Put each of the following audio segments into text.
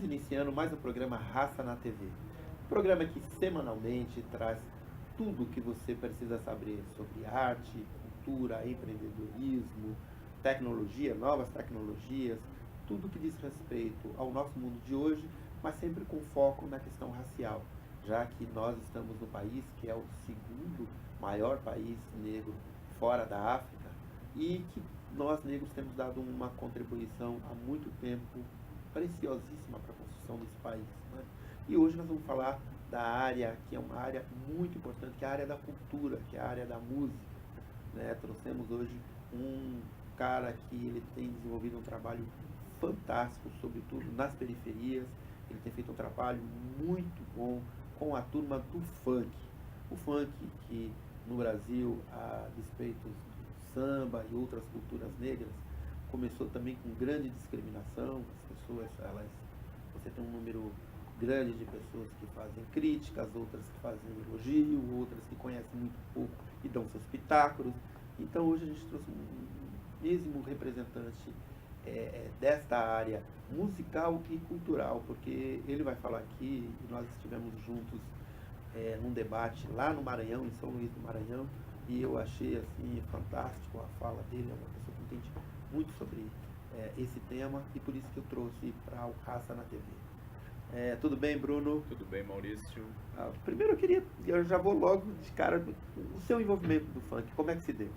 iniciando mais um programa Raça na TV. Um programa que semanalmente traz tudo o que você precisa saber sobre arte, cultura, empreendedorismo, tecnologia, novas tecnologias, tudo que diz respeito ao nosso mundo de hoje, mas sempre com foco na questão racial, já que nós estamos no país que é o segundo maior país negro fora da África e que nós negros temos dado uma contribuição há muito tempo preciosíssima para a construção desse país, né? E hoje nós vamos falar da área que é uma área muito importante, que é a área da cultura, que é a área da música, né? Trouxemos hoje um cara que ele tem desenvolvido um trabalho fantástico, sobretudo nas periferias. Ele tem feito um trabalho muito bom com a turma do funk. O funk que no Brasil, a despeito do samba e outras culturas negras, começou também com grande discriminação. As pessoas, você tem um número grande de pessoas que fazem críticas, outras que fazem elogio, outras que conhecem muito pouco e dão seus pitáculos. Então hoje a gente trouxe um mesmo representante desta área musical e cultural, porque ele vai falar aqui, e nós estivemos juntos num debate lá no Maranhão, em São Luís do Maranhão, e eu achei assim fantástico a fala dele. É uma pessoa que entende muito sobre esse tema, e por isso que eu trouxe para o Raça na TV. Tudo bem, Bruno? Tudo bem, Maurício? Primeiro eu já vou logo de cara, o seu envolvimento do funk, como é que se deu?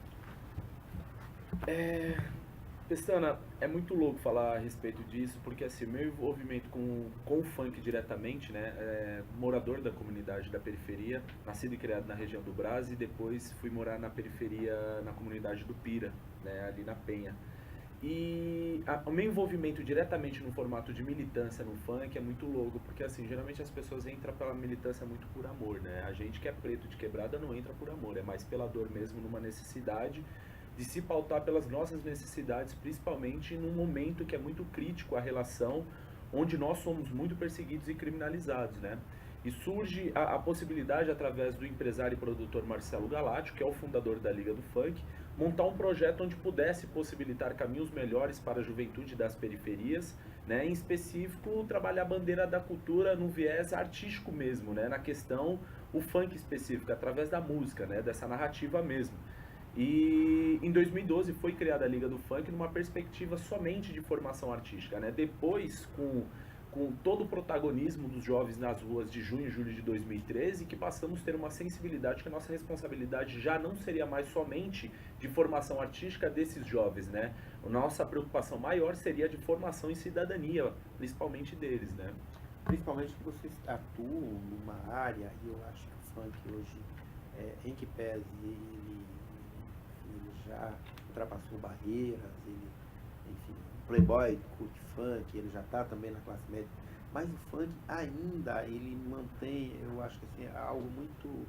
Pestana, é muito louco falar a respeito disso, porque assim, meu envolvimento com o funk diretamente, né, morador da comunidade da periferia, nascido e criado na região do Brás, e depois fui morar na periferia, na comunidade do Pira, né, ali na Penha. E o meu envolvimento diretamente no formato de militância no funk é muito louco, porque assim, geralmente as pessoas entram pela militância muito por amor, né? A gente que é preto de quebrada não entra por amor, é mais pela dor mesmo, numa necessidade de se pautar pelas nossas necessidades, principalmente num momento que é muito crítico a relação, onde nós somos muito perseguidos e criminalizados, né? E surge a possibilidade, através do empresário e produtor Marcelo Galácio, que é o fundador da Liga do Funk, montar um projeto onde pudesse possibilitar caminhos melhores para a juventude das periferias, né? Em específico, trabalhar a bandeira da cultura no viés artístico mesmo, né? Na questão, o funk específico, através da música, né? Dessa narrativa mesmo. E em 2012 foi criada a Liga do Funk numa perspectiva somente de formação artística, né? Depois, com todo o protagonismo dos jovens nas ruas de junho e julho de 2013, que passamos a ter uma sensibilidade que a nossa responsabilidade já não seria mais somente de formação artística desses jovens, né? A nossa preocupação maior seria de formação em cidadania, principalmente deles, né? Principalmente que vocês atuam numa área, e eu acho que o funk hoje, em que pese ele já ultrapassou barreiras, ele, enfim, playboy, curte funk, ele já está também na classe média, mas o funk ainda, ele mantém, eu acho que assim, é algo muito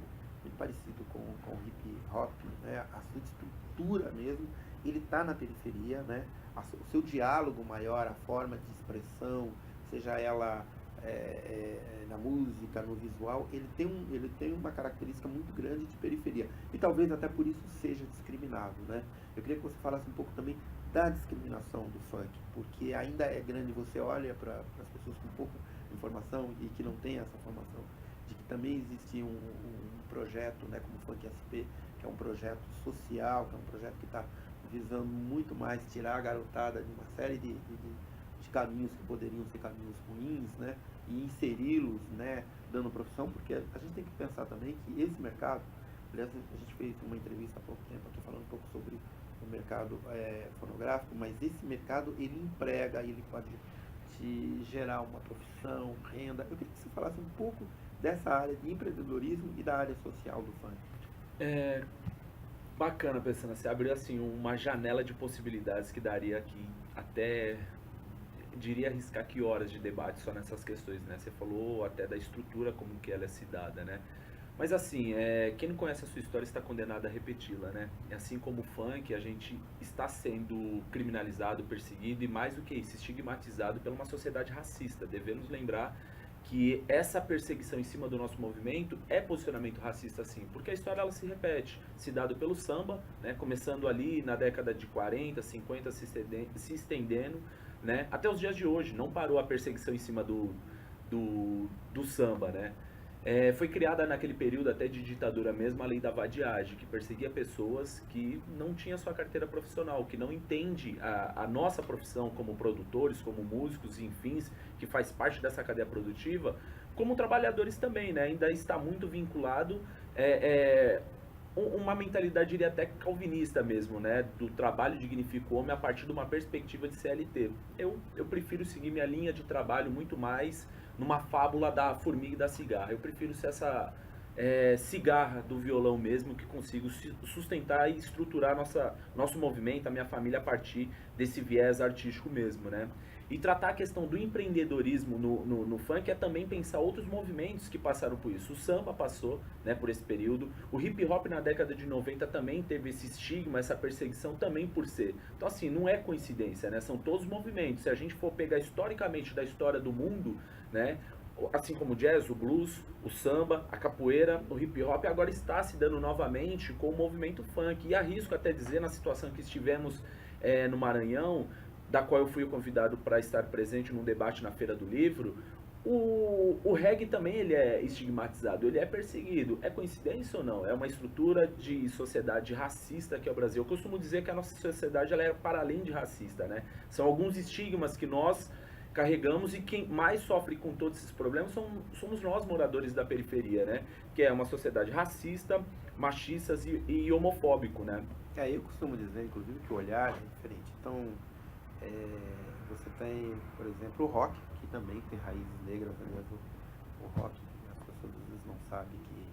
parecido com o hip hop, né? A sua estrutura mesmo, ele está na periferia, né? O seu diálogo maior, a forma de expressão, seja ela na música, no visual, ele tem uma característica muito grande de periferia. E talvez até por isso seja discriminado, né? Eu queria que você falasse um pouco também da discriminação do funk, porque ainda é grande. Você olha para as pessoas com pouca informação e que não tem essa formação, de que também existe um projeto, né, como o Funk SP, que é um projeto social, que é um projeto que está visando muito mais tirar a garotada de uma série de caminhos que poderiam ser caminhos ruins, né, e inseri-los, né, dando profissão, porque a gente tem que pensar também que esse mercado, aliás, a gente fez uma entrevista há pouco tempo aqui falando um pouco sobre o mercado fonográfico, mas esse mercado, ele emprega, ele pode te gerar uma profissão, renda. Eu queria que você falasse um pouco dessa área de empreendedorismo e da área social do funk. É bacana, pensando assim, abrir assim uma janela de possibilidades que daria aqui até, diria, arriscar que horas de debate só nessas questões, né? Você falou até da estrutura como que ela é se dada, né? Mas assim, quem não conhece a sua história está condenado a repeti-la, né? E assim como o funk, a gente está sendo criminalizado, perseguido e mais do que isso, estigmatizado por uma sociedade racista. Devemos lembrar que essa perseguição em cima do nosso movimento é posicionamento racista, sim, porque a história ela se repete, se dado pelo samba, né, começando ali na década de 40, 50, se estendendo, né, até os dias de hoje. Não parou a perseguição em cima do samba, né. Foi criada naquele período até de ditadura mesmo a lei da vadiagem, que perseguia pessoas que não tinham sua carteira profissional, que não entende a nossa profissão como produtores, como músicos, enfim, que faz parte dessa cadeia produtiva, como trabalhadores também, né? Ainda está muito vinculado uma mentalidade, diria até calvinista mesmo, né? Do trabalho dignifica o homem a partir de uma perspectiva de CLT. Eu prefiro seguir minha linha de trabalho muito mais numa fábula da formiga e da cigarra. Eu prefiro ser essa cigarra do violão mesmo, que consigo sustentar e estruturar nosso movimento, a minha família, a partir desse viés artístico mesmo, né? E tratar a questão do empreendedorismo no funk é também pensar outros movimentos que passaram por isso. O samba passou, né, por esse período. O hip hop na década de 90 também teve esse estigma, essa perseguição também por ser. Então assim, não é coincidência, né? São todos movimentos. Se a gente for pegar historicamente da história do mundo, né, assim como o jazz, o blues, o samba, a capoeira, o hip hop, agora está se dando novamente com o movimento funk. E arrisco até dizer, na situação que estivemos no Maranhão, da qual eu fui convidado para estar presente num debate na Feira do Livro, o reggae também ele é estigmatizado, ele é perseguido. É coincidência ou não? É uma estrutura de sociedade racista que é o Brasil. Eu costumo dizer que a nossa sociedade ela é para além de racista, né? São alguns estigmas que nós carregamos, e quem mais sofre com todos esses problemas somos nós, moradores da periferia, né? Que é uma sociedade racista, machista e homofóbico, né? Eu costumo dizer, inclusive, que o olhar é diferente. Então, você tem, por exemplo, o rock, que também tem raízes negras, né? O rock, as pessoas às vezes não sabem que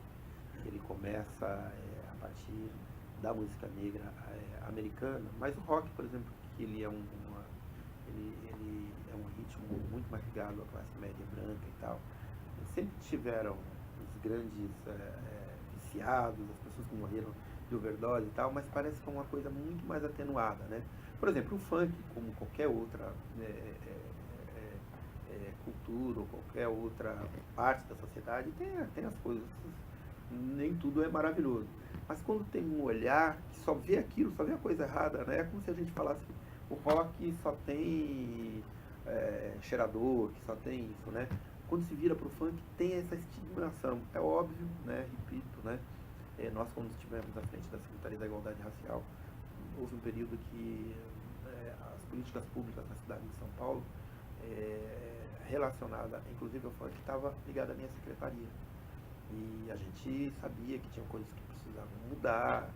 ele começa a partir da música negra americana, mas o rock, por exemplo, que ele é ele é um ritmo muito mais ligado à classe média branca e tal. Sempre tiveram os grandes viciados, as pessoas que morreram de overdose e tal, mas parece que é uma coisa muito mais atenuada, né? Por exemplo, o funk, como qualquer outra cultura ou qualquer outra parte da sociedade, tem as coisas, nem tudo é maravilhoso. Mas quando tem um olhar que só vê aquilo, só vê a coisa errada, né? É como se a gente falasse, o rock só tem cheirador, que só tem isso, né? Quando se vira para o funk, tem essa estigmação. É óbvio, né? Repito, né? Nós, quando estivemos à frente da Secretaria da Igualdade Racial, houve um período que as políticas públicas na cidade de São Paulo, relacionada, inclusive ao funk, estava ligada à minha secretaria. E a gente sabia que tinham coisas que precisavam mudar,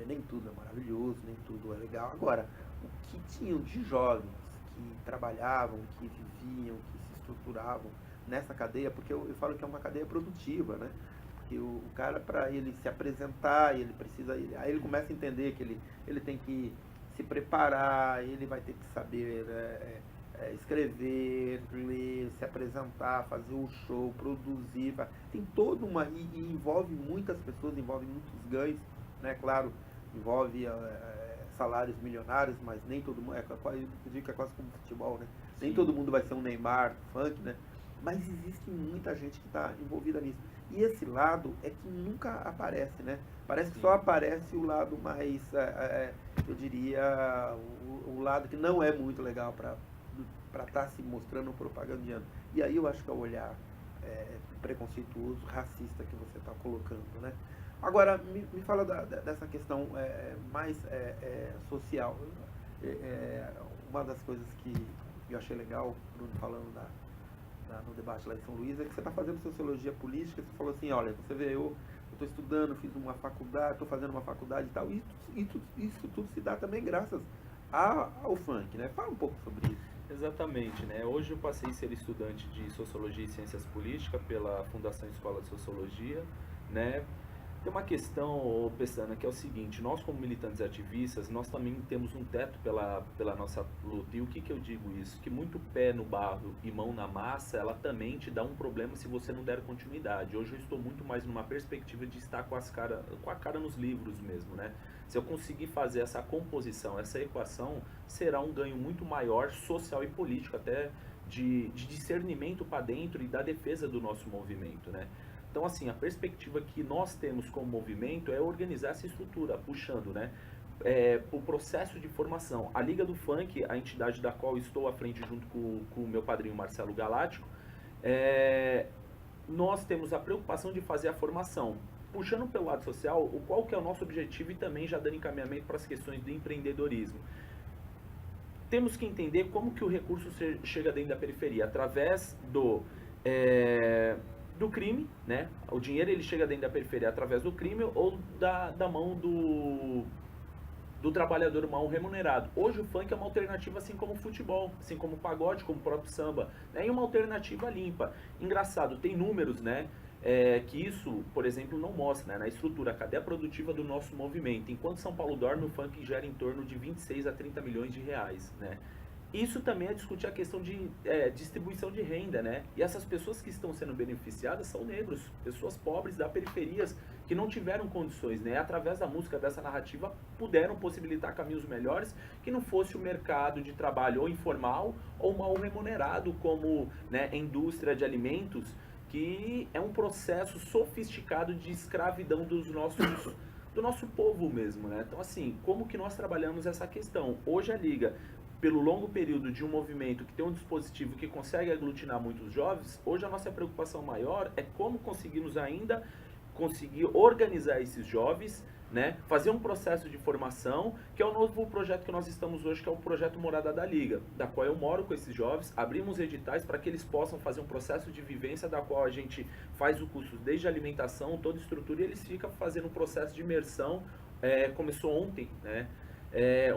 nem tudo é maravilhoso, nem tudo é legal. Agora, o que tinham de jovens que trabalhavam, que viviam, que se estruturavam nessa cadeia, porque eu falo que é uma cadeia produtiva, né? Porque o cara, para ele se apresentar, ele precisa, aí ele começa a entender que ele tem que se preparar, ele vai ter que saber escrever, ler, se apresentar, fazer o show, produzir, tem toda uma, e envolve muitas pessoas, envolve muitos ganhos, né? Claro, envolve salários milionários, mas nem todo mundo, eu digo que é quase como futebol, né? Sim. Nem todo mundo vai ser um Neymar, funk, né? Mas existe muita gente que está envolvida nisso. E esse lado é que nunca aparece, né? Parece que só aparece o lado mais, eu diria, o lado que não é muito legal para estar se mostrando propagandeando. E aí eu acho que é o olhar preconceituoso, racista que você está colocando, né? Agora, me fala dessa questão mais social. Uma das coisas que eu achei legal, Bruno, falando no debate lá em São Luís, é que você está fazendo sociologia política. Você falou assim, olha, você vê, eu estou estudando, fiz uma faculdade, estou fazendo uma faculdade e tal. E isso tudo se dá também graças ao funk, né? Fala um pouco sobre isso. Exatamente, né? Hoje eu passei a ser estudante de Sociologia e Ciências Políticas pela Fundação Escola de Sociologia, né? Tem uma questão, Pestana, que é o seguinte: nós como militantes e ativistas, nós também temos um teto pela nossa luta. E o que eu digo isso? Que muito pé no barro e mão na massa, ela também te dá um problema se você não der continuidade. Hoje eu estou muito mais numa perspectiva de estar com a cara nos livros mesmo, né? Se eu conseguir fazer essa composição, essa equação, será um ganho muito maior social e político, até de discernimento para dentro e da defesa do nosso movimento, né? Então, assim, a perspectiva que nós temos como movimento é organizar essa estrutura, puxando, né? O processo de formação. A Liga do Funk, a entidade da qual estou à frente junto com o meu padrinho Marcelo Galáctico, nós temos a preocupação de fazer a formação. Puxando pelo lado social, qual que é o nosso objetivo e também já dando encaminhamento para as questões do empreendedorismo. Temos que entender como que o recurso chega dentro da periferia, através do crime, né? O dinheiro ele chega dentro da periferia através do crime ou da mão do trabalhador mal remunerado. Hoje o funk é uma alternativa assim como o futebol, assim como o pagode, como o próprio samba, né? E uma alternativa limpa. Engraçado, tem números, né? Que isso, por exemplo, não mostra, né? Na estrutura, a cadeia produtiva do nosso movimento. Enquanto São Paulo dorme, o funk gera em torno de 26 a 30 milhões de reais, né? Isso também é discutir a questão de distribuição de renda, né? E essas pessoas que estão sendo beneficiadas são negros, pessoas pobres da periferias que não tiveram condições, né? Através da música, dessa narrativa, puderam possibilitar caminhos melhores que não fosse o mercado de trabalho ou informal ou mal remunerado, como, né, a indústria de alimentos, que é um processo sofisticado de escravidão do nosso povo mesmo, né? Então, assim, como que nós trabalhamos essa questão? Hoje a Liga, pelo longo período de um movimento que tem um dispositivo que consegue aglutinar muitos jovens, hoje a nossa preocupação maior é como conseguir organizar esses jovens, né, fazer um processo de formação, que é o novo projeto que nós estamos hoje, que é o projeto Morada da Liga, da qual eu moro com esses jovens, abrimos editais para que eles possam fazer um processo de vivência, da qual a gente faz o curso desde alimentação, toda estrutura, e eles ficam fazendo um processo de imersão, começou ontem, né,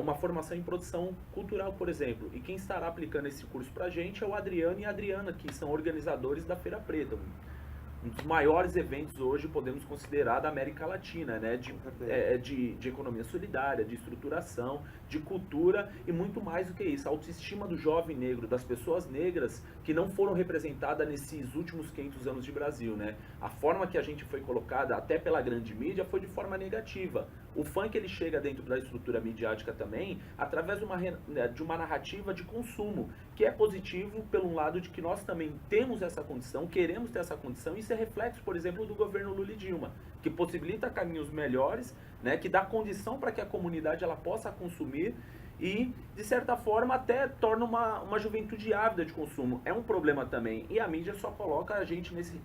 uma formação em produção cultural, por exemplo. E quem estará aplicando esse curso para a gente é o Adriano e a Adriana, que são organizadores da Feira Preta. Um dos maiores eventos hoje, podemos considerar, da América Latina, né? De economia solidária, de estruturação, de cultura e muito mais do que isso. A autoestima do jovem negro, das pessoas negras que não foram representadas nesses últimos 500 anos de Brasil, né? A forma que a gente foi colocada, até pela grande mídia, foi de forma negativa. O funk ele chega dentro da estrutura midiática também através de uma narrativa de consumo, que é positivo pelo lado de que nós também temos essa condição, queremos ter essa condição, e isso é reflexo, por exemplo, do governo Lula e Dilma, que possibilita caminhos melhores, né, que dá condição para que a comunidade ela possa consumir e, de certa forma, até torna uma juventude ávida de consumo. É um problema também, e a mídia só coloca a gente nesse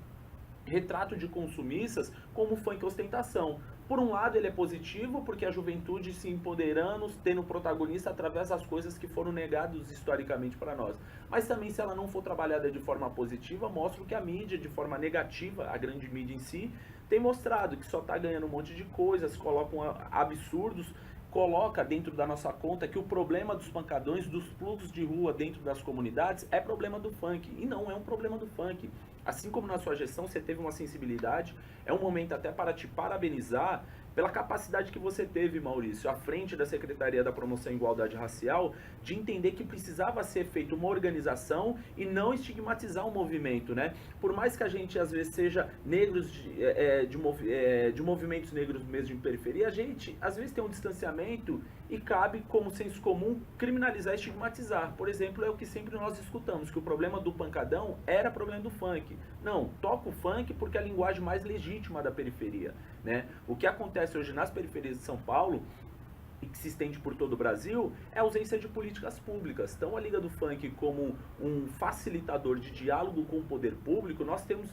retrato de consumistas como funk ostentação. Por um lado ele é positivo, porque a juventude se empoderando, tendo protagonista através das coisas que foram negadas historicamente para nós. Mas também, se ela não for trabalhada de forma positiva, mostra que a mídia, de forma negativa, a grande mídia em si, tem mostrado que só está ganhando um monte de coisas, colocam absurdos, coloca dentro da nossa conta que o problema dos pancadões, dos fluxos de rua dentro das comunidades é problema do funk, e não é um problema do funk. Assim como na sua gestão você teve uma sensibilidade, é um momento até para te parabenizar pela capacidade que você teve, Maurício, à frente da Secretaria da Promoção e Igualdade Racial, de entender que precisava ser feita uma organização e não estigmatizar o movimento, né? Por mais que a gente, às vezes, seja negros de movimentos negros mesmo de periferia, a gente, às vezes, tem um distanciamento e cabe, como senso comum, criminalizar e estigmatizar. Por exemplo, é o que sempre nós escutamos, que o problema do pancadão era problema do funk. Não, toca o funk porque é a linguagem mais legítima da periferia, né? O que acontece hoje nas periferias de São Paulo e que se estende por todo o Brasil é a ausência de políticas públicas. Então, a Liga do Funk, como um facilitador de diálogo com o poder público, nós temos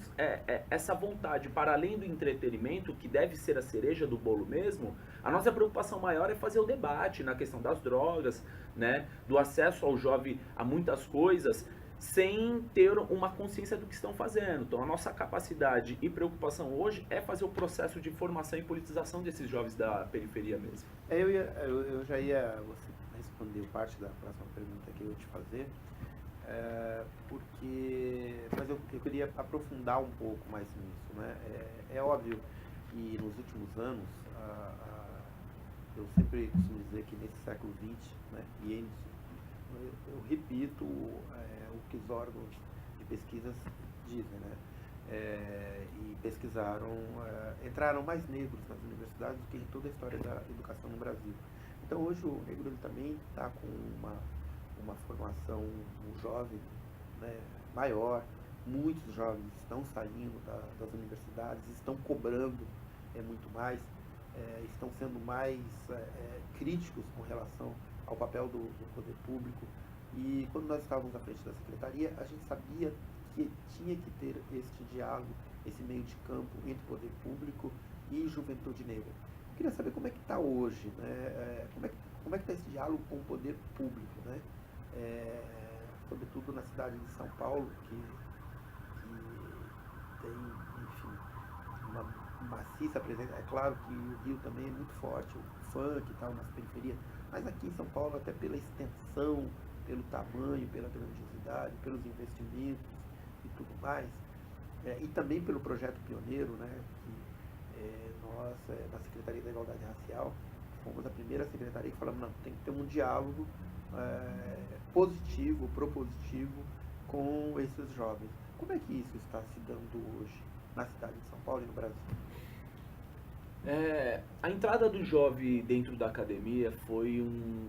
essa vontade, para além do entretenimento, que deve ser a cereja do bolo mesmo, a nossa preocupação maior é fazer o debate na questão das drogas, né, do acesso ao jovem a muitas coisas, sem ter uma consciência do que estão fazendo. Então, a nossa capacidade e preocupação hoje é fazer o processo de formação e politização desses jovens da periferia mesmo. Eu já ia você responder parte da próxima pergunta que eu ia te fazer, mas eu queria aprofundar um pouco mais nisso, né? É óbvio que nos últimos anos, eu sempre costumo dizer que nesse século XX, né, e eu repito o que os órgãos de pesquisas dizem, né? E pesquisaram, entraram mais negros nas universidades do que em toda a história da educação no Brasil. Então hoje o negro ele também está com uma formação, um jovem né, maior. Muitos jovens estão saindo das universidades, estão cobrando muito mais, estão sendo mais críticos com relação ao papel do poder público. E quando nós estávamos à frente da secretaria, a gente sabia que tinha que ter este diálogo, esse meio de campo entre poder público e juventude negra. Eu queria saber como é que está hoje, né? Como é que está esse diálogo com o poder público, né? Sobretudo na cidade de São Paulo, que tem, enfim, uma maciça presença. É claro que o Rio também é muito forte, o funk e tal, nas periferias, mas aqui em São Paulo, até pela extensão, pelo tamanho, pela grandiosidade, pelos investimentos e tudo mais, e também pelo projeto pioneiro, né, que nós, na Secretaria da Igualdade Racial, fomos a primeira secretaria que falamos, não, tem que ter um diálogo positivo, propositivo com esses jovens. Como é que isso está se dando hoje na cidade de São Paulo e no Brasil? A entrada do jovem dentro da academia foi um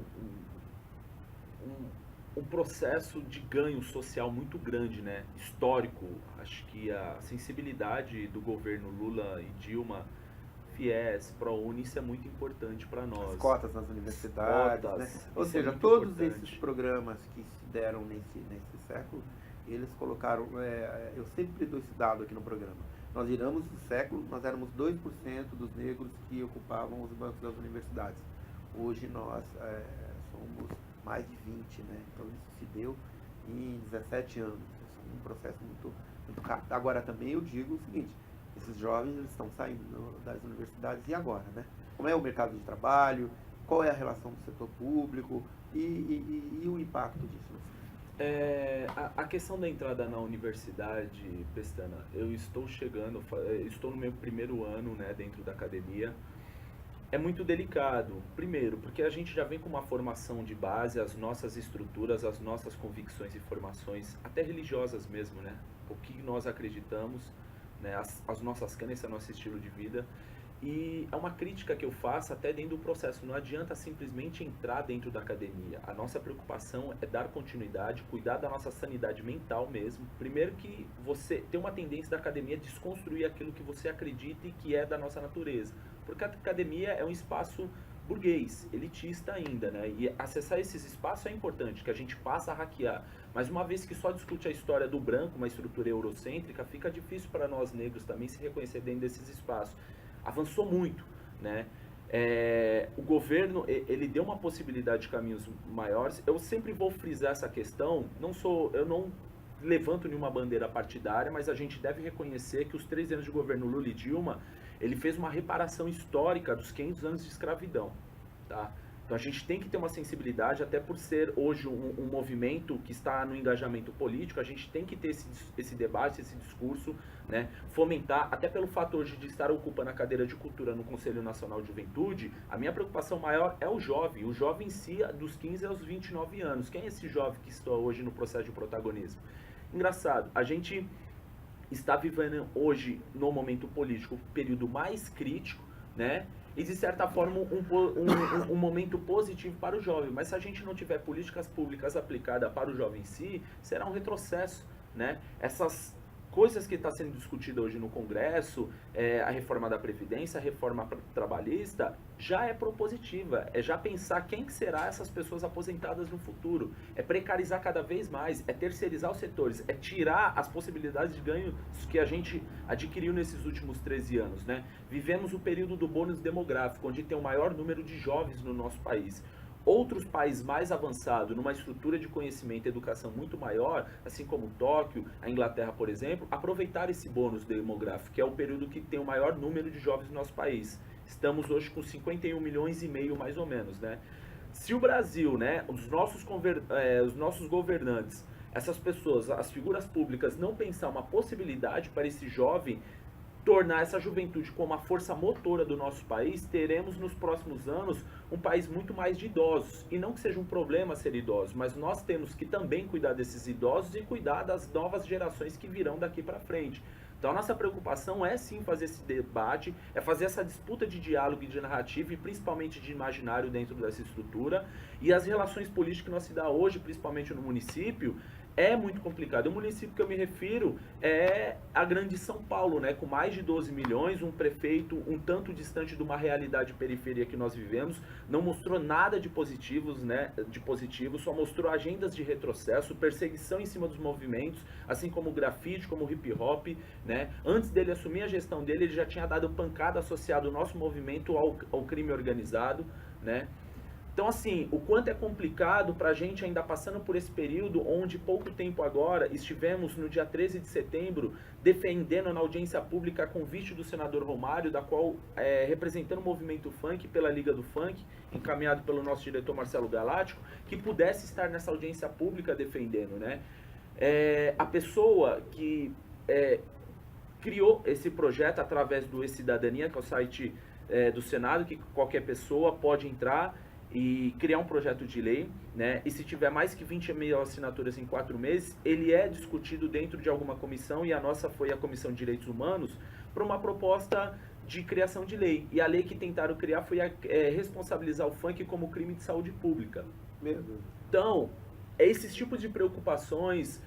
processo de ganho social muito grande, né? Histórico. Acho que a sensibilidade do governo Lula e Dilma, FIES, ProUni, isso é muito importante para nós. As cotas nas universidades, cotas, né? Ou seja, todos esses programas que se deram nesse século, eles colocaram, eu sempre dou esse dado aqui no programa, nós viramos o século, nós éramos 2% dos negros que ocupavam os bancos das universidades. Hoje nós somos mais de 20, né? Então isso se deu em 17 anos. Isso é um processo muito rápido. Agora também eu digo o seguinte, esses jovens eles estão saindo das universidades e agora, né? Como é o mercado de trabalho, qual é a relação do setor público e o impacto disso no futuro? A questão da entrada na universidade, Pestana, eu estou no meu primeiro ano, né, dentro da academia. É muito delicado, primeiro, porque a gente já vem com uma formação de base, as nossas estruturas, as nossas convicções e formações, até religiosas mesmo, né? O que nós acreditamos, né? As nossas crenças, o nosso estilo de vida. E é uma crítica que eu faço até dentro do processo. Não adianta simplesmente entrar dentro da academia. A nossa preocupação é dar continuidade, cuidar da nossa sanidade mental mesmo. Primeiro que você tem uma tendência da academia a desconstruir aquilo que você acredita e que é da nossa natureza. Porque a academia é um espaço burguês, elitista ainda, né? E acessar esses espaços é importante, que a gente passa a hackear. Mas uma vez que só discute a história do branco, uma estrutura eurocêntrica, fica difícil para nós negros também se reconhecer dentro desses espaços. Avançou muito, né? O governo, ele deu uma possibilidade de caminhos maiores. Eu sempre vou frisar essa questão, eu não levanto nenhuma bandeira partidária, mas a gente deve reconhecer que os 3 anos de governo Lula e Dilma, ele fez uma reparação histórica dos 500 anos de escravidão, tá? Então a gente tem que ter uma sensibilidade, até por ser hoje um movimento que está no engajamento político, a gente tem que ter esse debate, esse discurso, né? Fomentar, até pelo fato hoje de estar ocupando a cadeira de cultura no Conselho Nacional de Juventude, a minha preocupação maior é o jovem em si, dos 15 aos 29 anos. Quem é esse jovem que está hoje no processo de protagonismo? Engraçado, a gente está vivendo hoje, no momento político, o período mais crítico, né? E de certa forma um momento positivo para o jovem, mas se a gente não tiver políticas públicas aplicadas para o jovem em si, será um retrocesso, né? Essas coisas que está sendo discutida hoje no Congresso, a reforma da Previdência, a reforma trabalhista, já é propositiva, é já pensar quem que será essas pessoas aposentadas no futuro, é precarizar cada vez mais, é terceirizar os setores, é tirar as possibilidades de ganho que a gente adquiriu nesses últimos 13 anos, né? Vivemos o período do bônus demográfico, onde tem o maior número de jovens no nosso país. Outros países mais avançados, numa estrutura de conhecimento e educação muito maior, assim como Tóquio, a Inglaterra, por exemplo, aproveitaram esse bônus demográfico, que é o período que tem o maior número de jovens no nosso país. Estamos hoje com 51 milhões e meio, mais ou menos, né? Se o Brasil, né, os nossos governantes, essas pessoas, as figuras públicas, não pensar uma possibilidade para esse jovem tornar essa juventude como a força motora do nosso país, teremos nos próximos anos um país muito mais de idosos. E não que seja um problema ser idoso, mas nós temos que também cuidar desses idosos e cuidar das novas gerações que virão daqui para frente. Então a nossa preocupação é sim fazer esse debate, é fazer essa disputa de diálogo e de narrativa e principalmente de imaginário dentro dessa estrutura. E as relações políticas que nós se dá hoje, principalmente no município, é muito complicado. O município que eu me refiro é a grande São Paulo, né? Com mais de 12 milhões, um prefeito um tanto distante de uma realidade periferia que nós vivemos, não mostrou nada de positivos, né? De positivo, só mostrou agendas de retrocesso, perseguição em cima dos movimentos, assim como o grafite, como o hip hop, né? Antes dele assumir a gestão dele, ele já tinha dado pancada associada ao nosso movimento ao crime organizado, né? Então, assim, o quanto é complicado para a gente ainda passando por esse período onde pouco tempo agora estivemos no dia 13 de setembro defendendo na audiência pública a convite do senador Romário, da qual representando o movimento funk pela Liga do Funk, encaminhado pelo nosso diretor Marcelo Galático, que pudesse estar nessa audiência pública defendendo, né? A pessoa que criou esse projeto através do E-Cidadania, que é o site do Senado, que qualquer pessoa pode entrar e criar um projeto de lei, né? E se tiver mais que 20 mil assinaturas em 4 meses, ele é discutido dentro de alguma comissão, e a nossa foi a Comissão de Direitos Humanos, para uma proposta de criação de lei. E a lei que tentaram criar foi responsabilizar o funk como crime de saúde pública. Meu Deus. Então, é esses tipos de preocupações,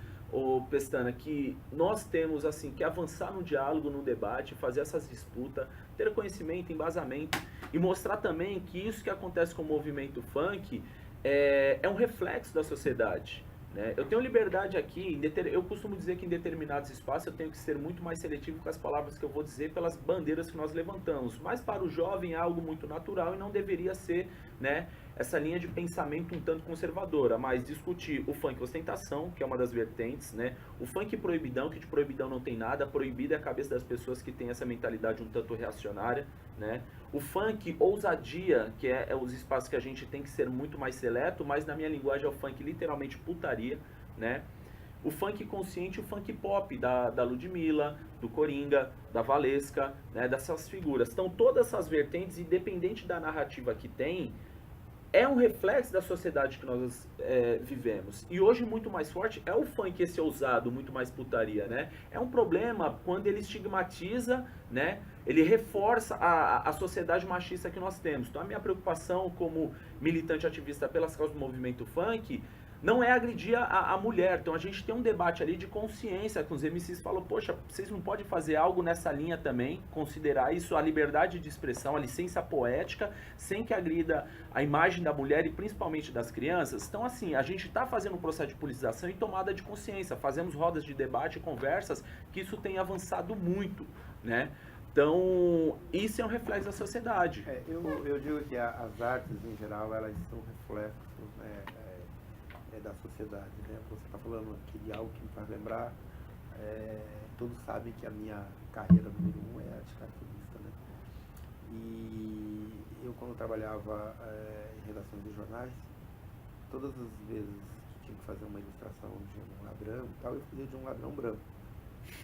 Pestana, que nós temos assim que avançar no diálogo, no debate, fazer essas disputas, ter conhecimento, embasamento e mostrar também que isso que acontece com o movimento funk é um reflexo da sociedade, né? Eu tenho liberdade aqui, eu costumo dizer que em determinados espaços eu tenho que ser muito mais seletivo com as palavras que eu vou dizer pelas bandeiras que nós levantamos, mas para o jovem é algo muito natural e não deveria ser, né, essa linha de pensamento um tanto conservadora, mas discutir o funk ostentação, que é uma das vertentes, né? O funk proibidão, que de proibidão não tem nada, proibido é a cabeça das pessoas que têm essa mentalidade um tanto reacionária, né? O funk ousadia, que é os espaços que a gente tem que ser muito mais seleto, mas na minha linguagem é o funk literalmente putaria, né? O funk consciente, o funk pop da Ludmilla, do Coringa, da Valesca, né? Dessas figuras. Então todas essas vertentes, independente da narrativa que tem, é um reflexo da sociedade que nós vivemos. E hoje muito mais forte é o funk, esse ousado, muito mais putaria, né? É um problema quando ele estigmatiza, né? Ele reforça a sociedade machista que nós temos. Então a minha preocupação como militante ativista pelas causas do movimento funk não é agredir a mulher. Então a gente tem um debate ali de consciência, com os MCs falam, poxa, vocês não podem fazer algo nessa linha também, considerar isso a liberdade de expressão, a licença poética, sem que agrida a imagem da mulher e principalmente das crianças. Então assim, a gente está fazendo um processo de politização e tomada de consciência, fazemos rodas de debate e conversas, que isso tem avançado muito, né? Então, isso é um reflexo da sociedade. Eu digo que as artes, em geral, elas são reflexos, né, da sociedade, né? Você está falando aqui de algo que me faz lembrar, todos sabem que a minha carreira número 1 é a de cartunista, né? E eu, quando trabalhava em redações de jornais, todas as vezes que tinha que fazer uma ilustração de um ladrão e tal, eu fazia de um ladrão branco.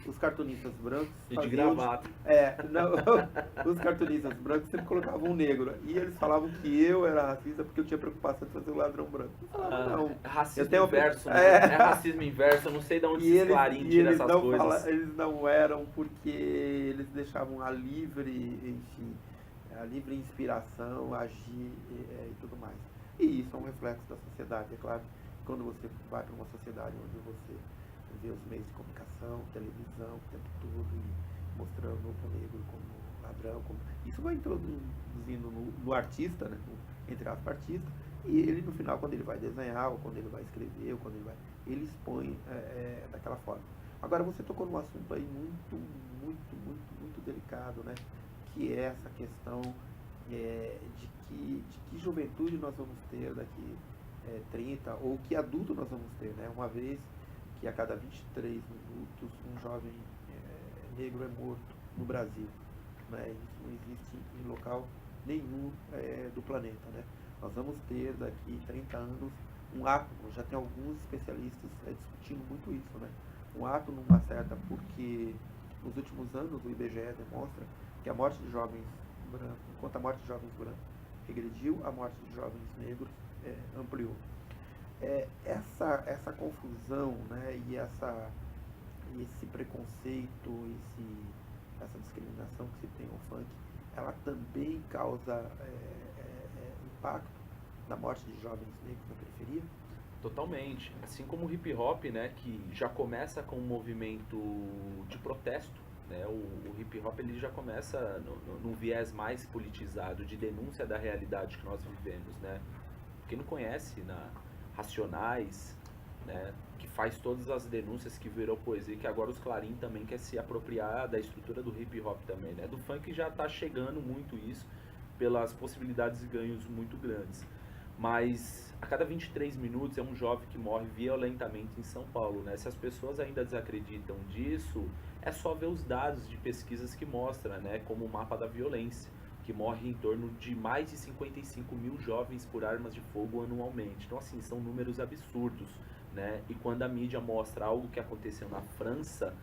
Os cartunistas brancos E de gravata. Os cartunistas brancos sempre colocavam um negro. E eles falavam que eu era racista porque eu tinha preocupação de fazer o ladrão branco. Eu falava, não. Racismo inverso, né? É racismo inverso, eu não sei de onde esses clarins tiram essas coisas. Eles não eram porque eles deixavam a livre, enfim, a livre inspiração agir e tudo mais. E isso é um reflexo da sociedade, é claro. Quando você vai para uma sociedade onde você vê os meios de comunicação, televisão, o tempo todo, e mostrando o negro como ladrão. Isso vai introduzindo no artista, né, entre aspas, artista, e ele no final, quando ele vai desenhar, ou quando ele vai escrever, ou quando ele expõe daquela forma. Agora, você tocou num assunto aí muito delicado, né, que é essa questão de que juventude nós vamos ter daqui 30, ou que adulto nós vamos ter, né, uma vez que a cada 23 minutos um jovem negro é morto no Brasil, né? Isso não existe em local nenhum do planeta, né? Nós vamos ter daqui 30 anos um ato, já tem alguns especialistas discutindo muito isso, né? Um ato não acerta porque nos últimos anos o IBGE demonstra que a morte de jovens brancos, enquanto a morte de jovens brancos regrediu, a morte de jovens negros ampliou. Essa confusão, né, e esse preconceito, essa discriminação que se tem ao funk, ela também causa impacto na morte de jovens negros na periferia? Totalmente. Assim como o hip hop, né, que já começa com um movimento de protesto, né, o hip hop ele já começa num viés mais politizado, de denúncia da realidade que nós vivemos, né. Quem não conhece, Racionais, né, que faz todas as denúncias que virou poesia, que agora os Clarim também quer se apropriar da estrutura do hip hop também, né. Do funk já está chegando muito isso, pelas possibilidades de ganhos muito grandes. Mas a cada 23 minutos é um jovem que morre violentamente em São Paulo, né? Se as pessoas ainda desacreditam disso, é só ver os dados de pesquisas que mostram, né? Como o mapa da violência, que morre em torno de mais de 55 mil jovens por armas de fogo anualmente. Então, assim, são números absurdos, né? E quando a mídia mostra algo que aconteceu na França,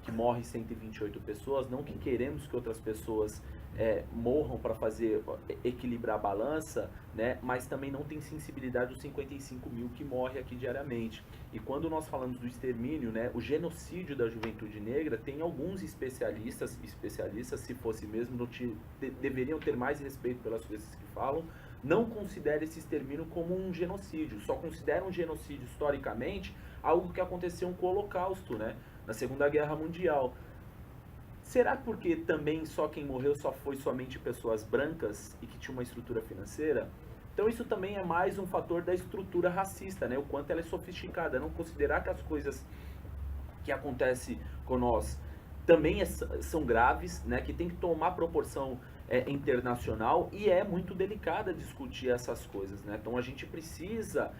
que morre 128 pessoas, não que queremos que outras pessoas morram para fazer equilibrar a balança, né? Mas também não tem sensibilidade dos 55 mil que morrem aqui diariamente. E quando nós falamos do extermínio, né, o genocídio da juventude negra, tem alguns especialistas, se fosse mesmo, deveriam ter mais respeito pelas coisas que falam, não considera esse extermínio como um genocídio, só considera um genocídio historicamente algo que aconteceu com o Holocausto, né, na Segunda Guerra Mundial. Será porque também só quem morreu só foi somente pessoas brancas e que tinham uma estrutura financeira? Então isso também é mais um fator da estrutura racista, né? O quanto ela é sofisticada, não considerar que as coisas que acontecem com nós também são graves, né? Que tem que tomar proporção internacional e é muito delicada discutir essas coisas, né? Então a gente precisa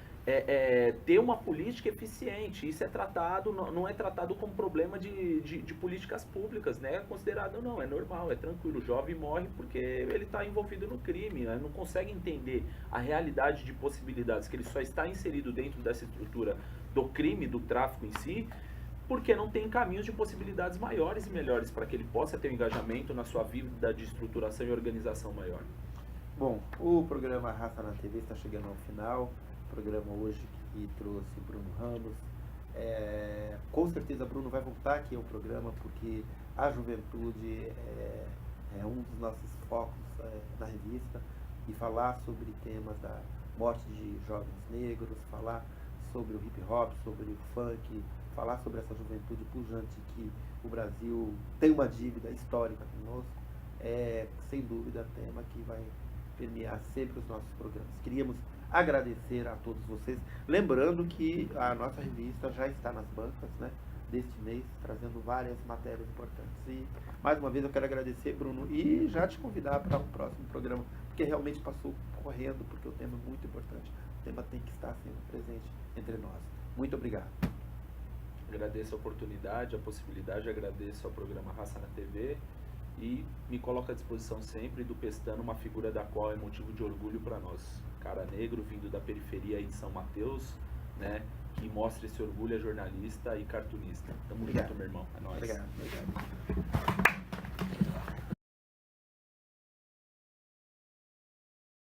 ter uma política eficiente. Isso é tratado, não é tratado como problema de políticas públicas, né? É considerado não, é normal, é tranquilo. O jovem morre porque ele está envolvido no crime, né? Não consegue entender a realidade de possibilidades, que ele só está inserido dentro dessa estrutura do crime, do tráfico em si, porque não tem caminhos de possibilidades maiores e melhores para que ele possa ter um engajamento na sua vida de estruturação e organização maior. Bom, o programa Raça na TV está chegando ao final. O programa hoje que trouxe Bruno Ramos. Com certeza Bruno vai voltar aqui ao programa, porque a juventude é um dos nossos focos na revista, e falar sobre temas da morte de jovens negros, falar sobre o hip hop, sobre o funk, falar sobre essa juventude pujante que o Brasil tem uma dívida histórica conosco, sem dúvida tema que vai permear sempre os nossos programas. Queríamos agradecer a todos vocês, lembrando que a nossa revista já está nas bancas, né, deste mês, trazendo várias matérias importantes. E mais uma vez eu quero agradecer, Bruno, e já te convidar para um próximo programa, porque realmente passou correndo, porque o tema é muito importante. O tema tem que estar sendo presente entre nós. Muito obrigado. Agradeço a oportunidade, a possibilidade, agradeço ao programa Raça na TV e me coloco à disposição sempre do Pestana, uma figura da qual é motivo de orgulho para nós. Cara negro, vindo da periferia aí de São Mateus, né, que mostra esse orgulho, é jornalista e cartunista. Tamo junto, meu irmão. É nóis. Obrigado.